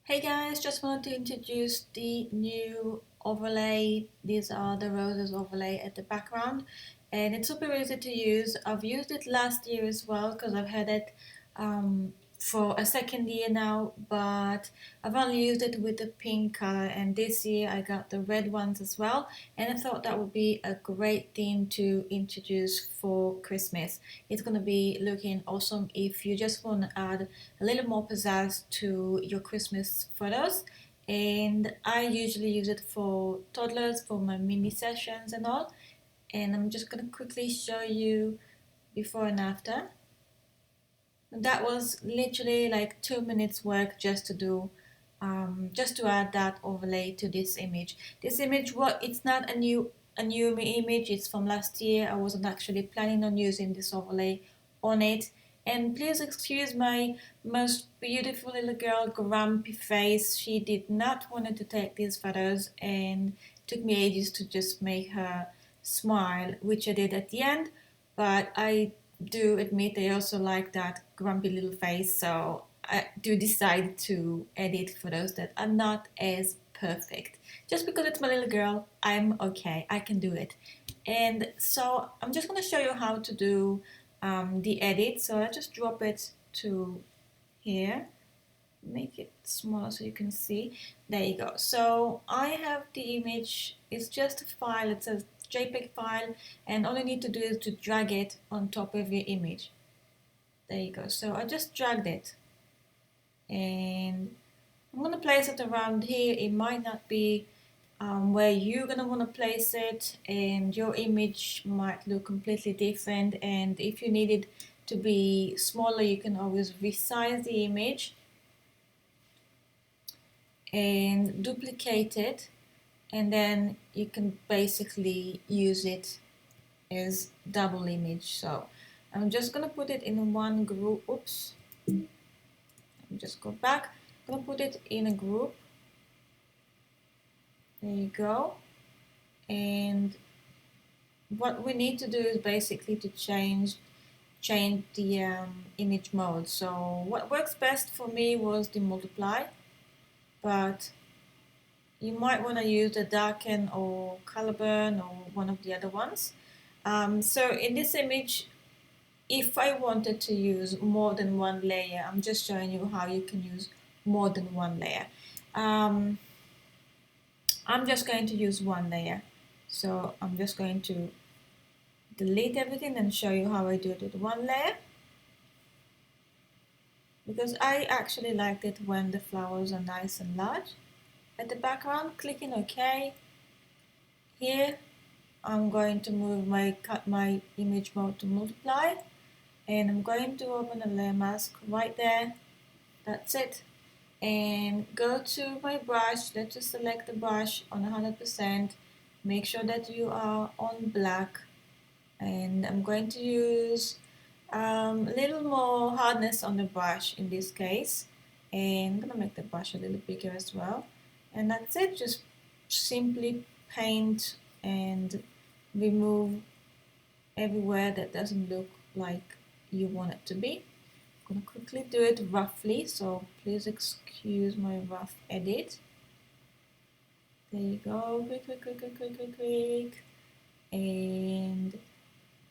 Hey guys, just wanted to introduce the new overlay. These are the roses overlay at the background, and it's super easy to use. I've used it last year as well because I've had it um, for a second year now, but I've only used it with the pink color, and this year I got the red ones as well, and I thought that would be a great thing to introduce for Christmas. It's gonna be looking awesome if you just want to add a little more pizzazz to your Christmas photos. And I usually use it for toddlers for my mini sessions and all. And I'm just gonna quickly show you before and after. That was literally like 2 minutes work just to do, just to add that overlay to this image. This image, what it's not a new image. It's from last year. I wasn't actually planning on using this overlay on it. And please excuse my most beautiful little girl grumpy face. She did not want to take these photos, and it took me ages to just make her smile, which I did at the end. But I do admit I also like that grumpy little face, so I do decide to edit photos that are not as perfect. Just because it's my little girl, I'm okay. I can do it. And so I'm just going to show you how to do the edit. So I just drop it to here, make it smaller so you can see. There you go. So I have the image. It's just a file. It's a JPEG file, and all you need to do is to drag it on top of your image. There you go. So I just dragged it, and I'm gonna place it around here. It might not be where you're gonna want to place it, and your image might look completely different. And if you need it to be smaller, you can always resize the image and duplicate it, and then you can basically use it as double image. So I'm just gonna put it in one group. Oops, just go back. I'm gonna put it in a group. There you go. And what we need to do is basically to change the image mode. So what works best for me was the multiply, but you might want to use the darken or color burn or one of the other ones. So in this image, if I wanted to use more than one layer, I'm just showing you how you can use more than one layer. Um, I'm just going to use one layer. So I'm just going to delete everything and show you how I do it with one layer. Because I actually liked it when the flowers are nice and large. At the background, clicking OK. Here, I'm going to move cut my image mode to multiply. And I'm going to open a layer mask right there. That's it. And go to my brush. Let's just select the brush on 100%. Make sure that you are on black. And I'm going to use a little more hardness on the brush in this case. And I'm going to make the brush a little bigger as well. And that's it. Just simply paint and remove everywhere that doesn't look like you want it to be. I'm going to quickly do it roughly, so please excuse my rough edit. There you go, quick. And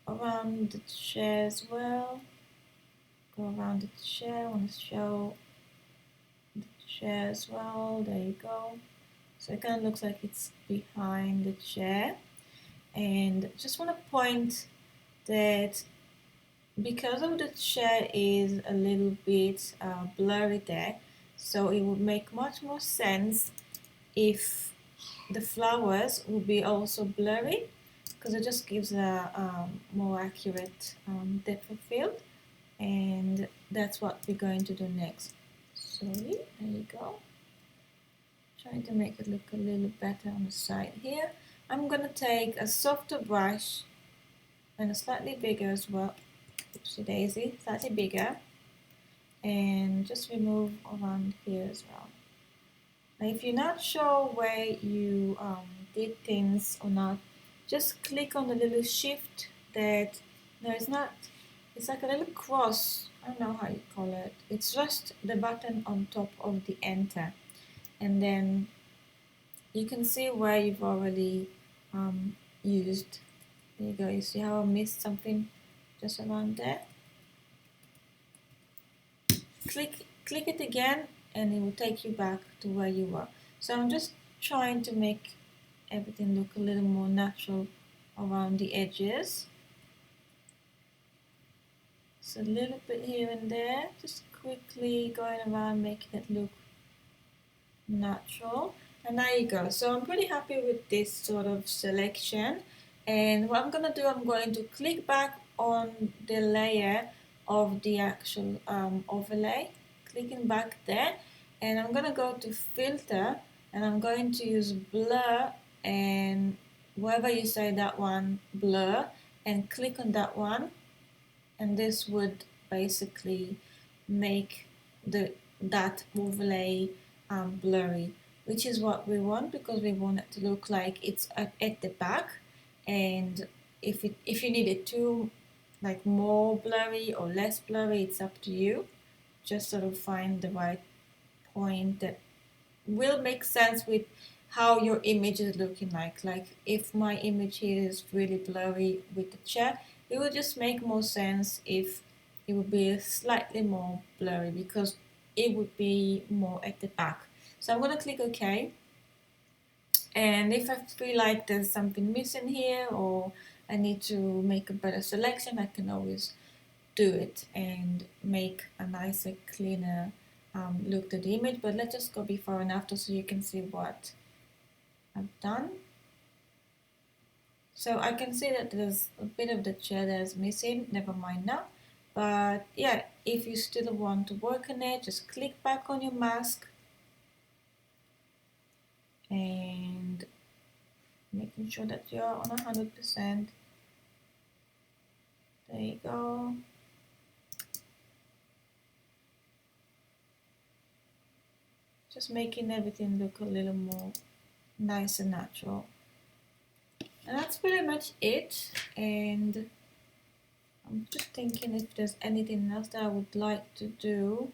around the chair as well. Go around the chair, I want to show the chair as well. There you go. So it kind of looks like it's behind the chair. And just want to point that because of the chair is a little bit blurry there, so it would make much more sense if the flowers would be also blurry, because it just gives a more accurate depth of field, and that's what we're going to do next. Sorry, there you go. Trying to make it look a little better on the side here. I'm going to take a softer brush and a slightly bigger as well. Oopsie daisy, slightly bigger, and just remove around here as well. Now if you're not sure where you did things or not, just click on the little shift that, no it's not, it's like a little cross, I don't know how you call it, it's just the button on top of the enter. and then you can see where you've already used. There you go, you see how I missed something just around there? Click it again and it will take you back to where you were. So I'm just trying to make everything look a little more natural around the edges. So a little bit here and there, just quickly going around making it look natural. And there you go. So I'm pretty happy with this sort of selection. And what I'm going to do, I'm going to click back on the layer of the actual overlay, clicking back there, and I'm going to go to filter, and I'm going to use blur, and wherever you say that one, blur, and click on that one, and this would basically make that overlay blurry, which is what we want, because we want it to look like it's at the back. And if you need it to like more blurry or less blurry, it's up to you. Just sort of find the right point that will make sense with how your image is looking like. Like if my image here is really blurry with the chair, it would just make more sense if it would be slightly more blurry, because it would be more at the back. So I'm going to click OK. And if I feel like there's something missing here, or I need to make a better selection, I can always do it and make a nicer, cleaner look to the image. But let's just go before and after so you can see what I've done. So I can see that there's a bit of the chair that's missing, never mind now. But yeah, if you still want to work on it, just click back on your mask and making sure that you're on 100%. There you go. Just making everything look a little more nice and natural. And that's pretty much it. And I'm just thinking if there's anything else that I would like to do,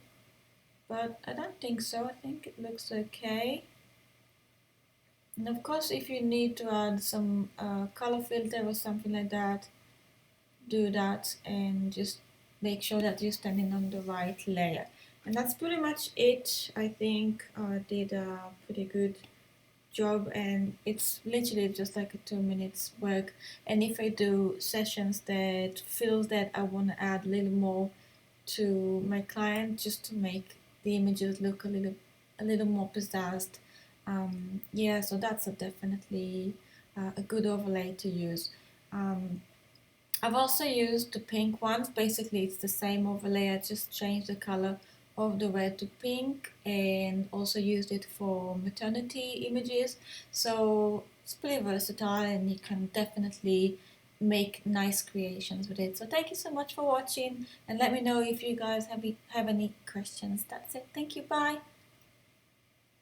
but I don't think so. I think it looks okay. And of course, if you need to add some color filter or something like that, do that, and just make sure that you're standing on the right layer. And that's pretty much it. I think I did a pretty good job, and it's literally just like a 2 minutes work. And if I do sessions that feels that I want to add a little more to my client, just to make the images look a little more pizzazzed, yeah, so that's definitely a good overlay to use. I've also used the pink ones. Basically, it's the same overlay. I just changed the color of the red to pink, and also used it for maternity images. So it's pretty versatile, and you can definitely make nice creations with it. So thank you so much for watching, and let me know if you guys have any questions. That's it. Thank you. Bye.